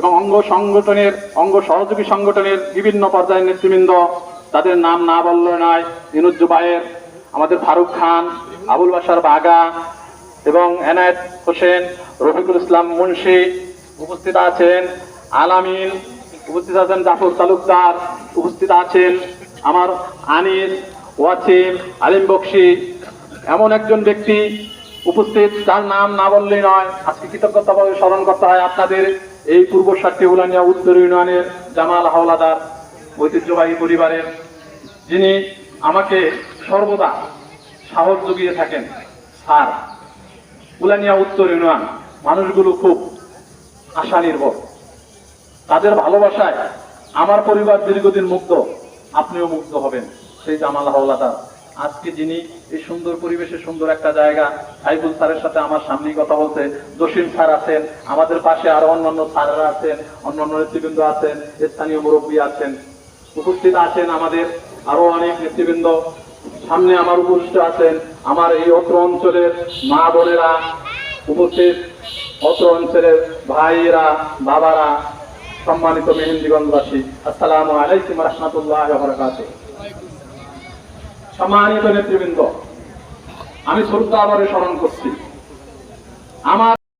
এবং অঙ্গ সহযোগী সংগঠনের বিভিন্ন পর্যায়ের নেতৃবৃন্দ, তাদের নাম না বললে নয়, ইনুজ জুবায়ের, আমাদের ফারুক খান, আবুল বাশার বাগা এবং এনায়েত হোসেন, রফিকুল ইসলাম মুন্সি, উপস্থিত আছেন আলামিন, উপস্থিত আছেন জাফর তালুকদার, উপস্থিত আছেন আমার আনিস, ওয়াসিম, আলিম বকশি, এমন একজন ব্যক্তি উপস্থিত যার নাম না বললেই নয়। আজকে কৃতজ্ঞতাভাবে স্মরণ করতে হয় আপনাদের এই পূর্ব সাতটি উলানিয়া উত্তর ইউনিয়নের জামাল হাওলাদার ঐতিহ্যবাহী পরিবারের, যিনি আমাকে সর্বদা সাহস জুগিয়ে থাকেন। আর উলানিয়া উত্তর ইউনিয়ন মানুষগুলো খুব আশা নির্ভর, তাদের ভালোবাসায় আমার পরিবার দীর্ঘদিন মুগ্ধ, আপনিও মুগ্ধ হবেন। সেই জামাল হাওলাদার আজকে যিনি এই সুন্দর পরিবেশে সুন্দর একটা জায়গা, সাইফুল স্যারের সাথে আমার সামনেই কথা বলছে, জসিম স্যার আছেন, আমাদের পাশে আরো অন্যান্য স্যাররা আছেন, অন্যান্য নেতৃবৃন্দ আছেন, স্থানীয় মুরব্বী আছেন, উপস্থিত আছেন আমাদের আরো অনেক নেতৃবৃন্দ, সামনে আমার উপস্থিত আছেন আমার এই অত্র অঞ্চলের মা বোনেরা, উপস্থিত অত্র অঞ্চলের ভাইয়েরা, বাবারা, সম্মানিত মেহেন্দিগঞ্জবাসী, আসসালামু আলাইকুম ওয়া রাহমাতুল্লাহি ওয়া বারাকাতুহু। সম্মানিত নেতৃবৃন্দ, আমি শ্রদ্ধা আবারে স্মরণ করছি আমার